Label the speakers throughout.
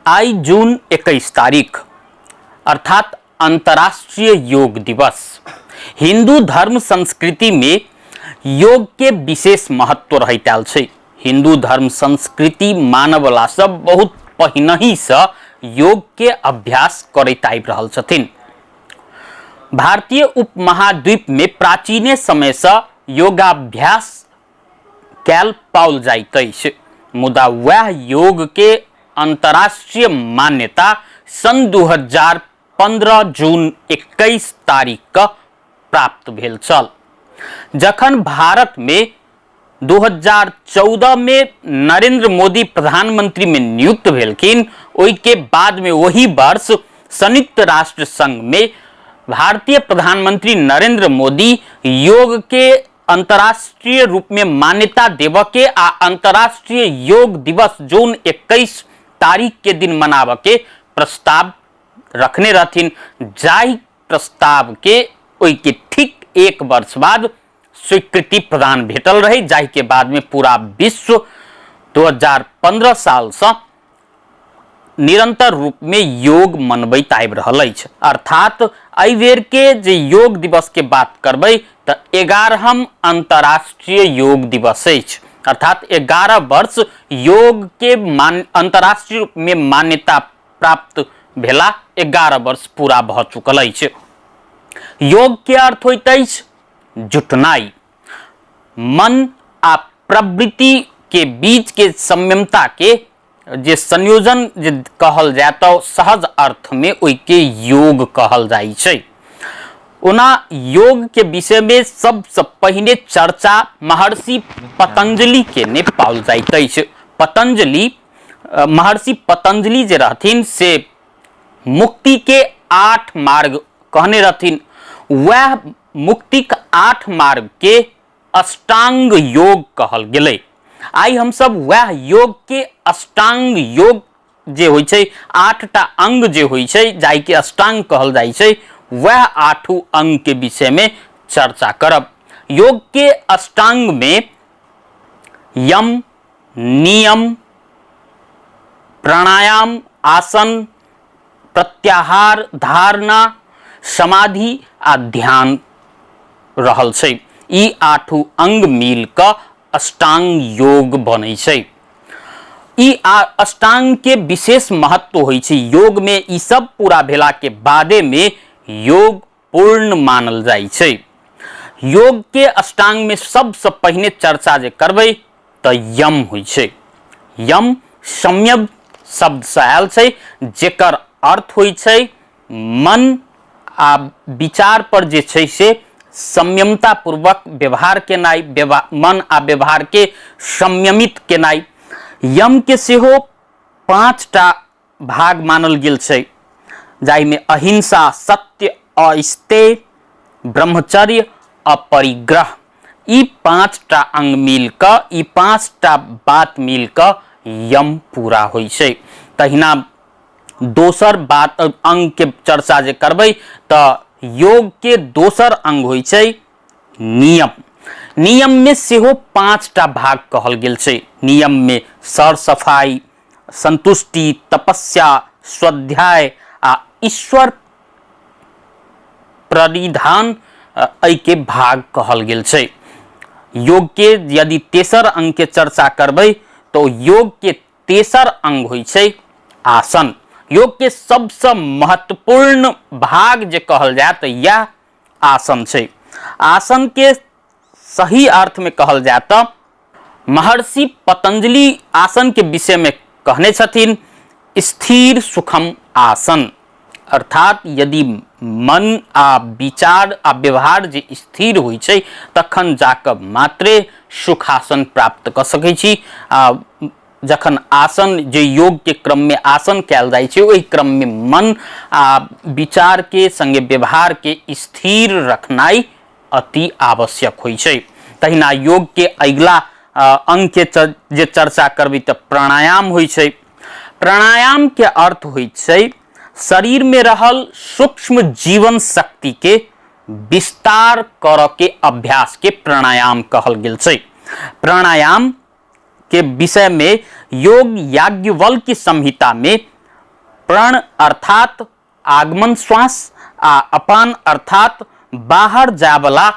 Speaker 1: आई जून 21 तारीख अर्थात अंतर्राष्ट्रीय योग दिवस। हिंदू धर्म संस्कृति में योग के विशेष महत्व रहैत आयल छै। हिंदू धर्म संस्कृति मानवला सब बहुत पहिनहि से योग के अभ्यास करैत आबि रहल छथिन। भारतीय उपमहाद्वीप में प्राचीने समय से योगाभ्यास कैल पाओल जाइत अछि, मुदा वह योग के अंतर्राष्ट्रीय मान्यता सन 2015 जून 21 तारीख के प्राप्त भेल छल। जखन भारत में 2014 में नरेंद्र मोदी प्रधानमंत्री में नियुक्त भेलखिन, ओहि के बाद में वही वर्ष संयुक्त राष्ट्र संघ में भारतीय प्रधानमंत्री नरेंद्र मोदी योग के अंतर्राष्ट्रीय रूप में मान्यता देव के आ अंतर्राष्ट्रीय योग दिवस जून 21 तारीख के दिन मनाव के प्रस्ताव रखने रहथिन। जाहि प्रस्ताव के ओहि के ठीक एक वर्ष बाद स्वीकृति प्रदान भेटल रही, जाहि के बाद में पूरा विश्व 2015 साल से निरंतर रूप में योग मनबैत आबि रहल अछि। अर्थात एहि बेर के जे योग दिवस के बात करबै त 11हम अंतर्राष्ट्रीय योग दिवस अछि। अर्थात 11 वर्ष योग के अंतर्राष्ट्रीय रूप में मान्यता प्राप्त भेला 11 वर्ष पूरा भ चुकल अछि। योग के अर्थ होइत अछि जुटनाई, मन आ प्रवृत्ति के बीच के संयमता के जे संयोजन जे कहल जाय तो सहज अर्थ में ओहि के योग कहल जाइ छै। ओना योग के विषय में सबसे पहिने चर्चा महर्षि पतंजलि के ने पाओल जाइत अछि। महर्षि पतंजलि जे रहथिन से मुक्ति के 8 मार्ग कहने रहथिन। वह मुक्ति के 8 मार्ग के अष्टांग योग कहल गेलै। आई हम सब वह योग के अष्टांग योग जे होइ छै, 8टा अंग जे होइ छै जाहि के अष्टांग कहल जाइ छै, वह 8 अंग के विषय में चर्चा करब। योग के अष्टांग में यम, नियम, प्राणायाम, आसन, प्रत्याहार, धारणा, समाधि आ ध्यान रहल छै। ई 8 अंग मिल क अष्टांग योग बनै छै। ई अष्टांग के विशेष महत्व होइ छै। योग में ई सब पूरा भेला के बादे में योग पूर्ण मानल जाइ छै। योग के अष्टांग में सबसे पहिने चर्चा जे करबै त यम होइ छै। यम संयम शब्द से आयल छै, जेकर अर्थ होइ छै मन आ विचार पर जे छै से संयमता पूर्वक व्यवहार केनाई, मन आ व्यवहार के संयमित केनाई। यम के सेहो 5टा भाग मानल गेल छै, जाहि में अहिंसा, सत्य, अस्तेय, ब्रह्मचर्य आ परिग्रह, ई 5टा अंग मिल क, ई 5टा बात मिल क यम पूरा होइ छै। तहिना दोसर बात अंग के चर्चा जे करबै त योग के दोसर अंग होइ छै नियम। नियम में सेहो 5टा भाग कहल गेल छै। नियम में सर सफाई, संतुष्टि, तपस्या, स्वाध्याय आ ईश्वर प्रणिधान एहि के भाग कहल गेल छै। योग के यदि तेसर अंग के चर्चा करबै तो योग के तेसर अंग होइ छै आसन। योग के सबसे महत्वपूर्ण भाग जे कहल जाय तो यह आसन छै। आसन के सही अर्थ में कहल जाय तो महर्षि पतंजलि आसन के विषय में कहने छथिन स्थिर सुखम आसन। अर्थात यदि मन आ विचार आ व्यवहार जे स्थिर होइ छै तखन जाकर मात्रे सुखासन प्राप्त क सकै छी। जखन आसन जे योग के क्रम में आसन कैल जाइ छै, ओहि क्रम में मन आ विचार के संगे व्यवहार के स्थिर रखनाई अति आवश्यक होइ छै। तहिना योग के अगिला अंग के जे चर्चा करबै त प्राणायाम होइ छै। प्राणायाम के अर्थ होइ छै शरीर में रहल सूक्ष्म जीवन शक्ति के विस्तार कर के अभ्यास के प्राणायाम कहल गेल छै। प्राणायाम के विषय में योग याज्ञवल्क्य संहिता में प्रण अर्थात आगमन श्वास आ अपान अर्थात बाहर जावला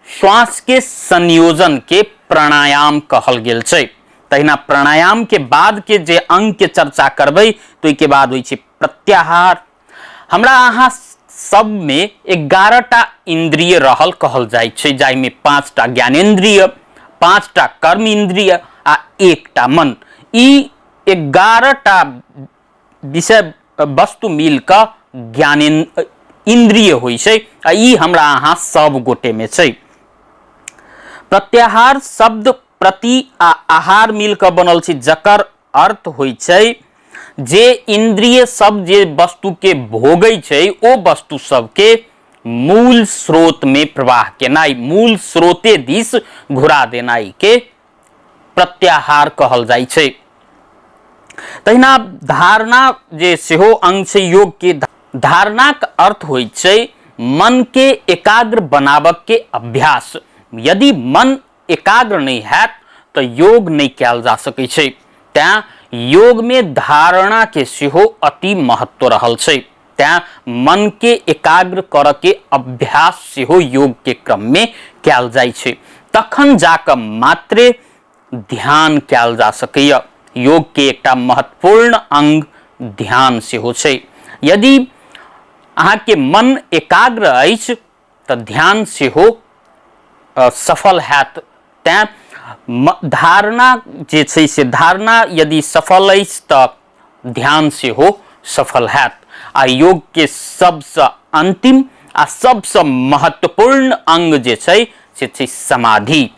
Speaker 1: श्वास के संयोजन के प्राणायाम कहल गेल छै। तहिना प्राणायाम के बाद के जे अंग के चर्चा करबै तो के बाद होइ छै प्रत्याहार। हमरा अहाँ सब में 11टा इंद्रिय रहल कहल जाइ छै, जाहि में 5टा ज्ञानेन्द्रिय, 5टा कर्म इंद्रिय आ 1टा मन। ई 11टा विषय वस्तु मिलकर ज्ञानेन्द्रिय होइ छै आ ई हमरा अहाँ सब गोटे में छै। प्रत्याहार शब्द प्रति आ आहार मिलकर बनल छै, जकर अर्थ होइ छै जे इंद्रिय सब जे वस्तु के भोगै छै ओ वस्तु सब के मूल स्रोत में प्रवाह केनाई, मूल स्रोते दिस घुरा देनाई के प्रत्याहार कहल जाइ छै। तहिना धारणा जे सेहो अंग छै योग के। धारणा का अर्थ होइ छै मन के एकाग्र बनाबक के अभ्यास। यदि मन एकाग्र नहीं हैत तो योग नहीं कैल जा सकै छै। तैं योग में धारणा के सेहो अति महत्व रहल छै। तैं मन के एकाग्र कर के अभ्यास सेहो योग के क्रम में कैल जाइ छै। तखन जाकर मात्रे ध्यान कैल जा सकैया। योग के एकटा महत्वपूर्ण अंग ध्यान सेहो छै। यदि अहाँ के मन एकाग्र अछि तो ध्यान सेहो सफल हैत। तैं धारणा जे छै से धारणा यदि सफल अछि तो ध्यान सेहो सफल हैत। आ योग के सबसे अंतिम आ सबसे महत्वपूर्ण अंग जे छै से छै समाधि।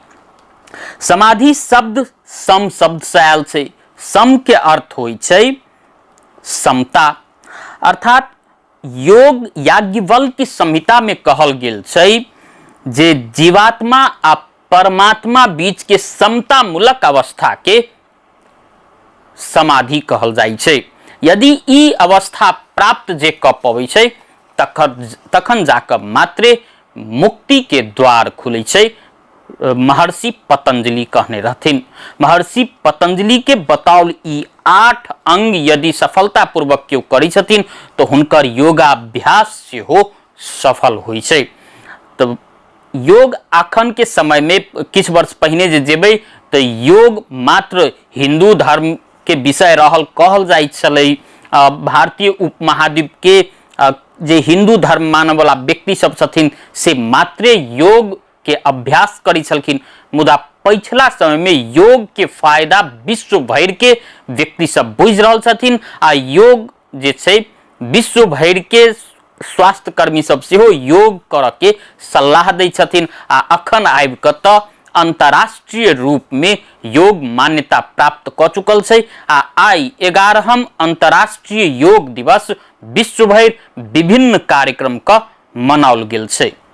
Speaker 1: समाधि शब्द सम शब्द से आयल छै। सम के अर्थ होइ छै समता, अर्थात योग याज्ञवल्क्य संहिता में कहल गेल छै जे जीवात्मा आ परमात्मा बीच के समता मूलक अवस्था के समाधि कहल जाइ छै। यदि ई अवस्था प्राप्त जे क पबै छै तखन जाकर मात्रे मुक्ति के द्वार खुले छै। महर्षि पतंजलि कहने रहथिन। महर्षि पतंजलि के बताओल ई 8 अंग यदि सफलता पूर्वक केओ करै छथिन तो हुनकर योगाभ्यास सेहो सफल होइ छै। तो योग अखन के समय में किछ वर्ष पहिने जे जेबै तो योग मात्र हिंदू धर्म के विषय रहल कहल जाइ छलै। भारतीय उपमहाद्वीप के जे हिंदू धर्म मानय वाला व्यक्ति सब छथिन से मात्रे योग के अभ्यास करै छलखिन। मुदा पिछला समय में योग के फायदा विश्व भर के व्यक्ति सब बुझ रहल छथिन आ योग जे छै विश्व भर के स्वास्थ्य कर्मी सब सेहो योग कर के सलाह दै छथिन। आ अखन आबि क त अंतर्राष्ट्रीय रूप में योग मान्यता प्राप्त क चुकल छै। आ आई 11हम अंतर्राष्ट्रीय योग दिवस विश्व भर विभिन्न कार्यक्रम क मनाओल गेल छै।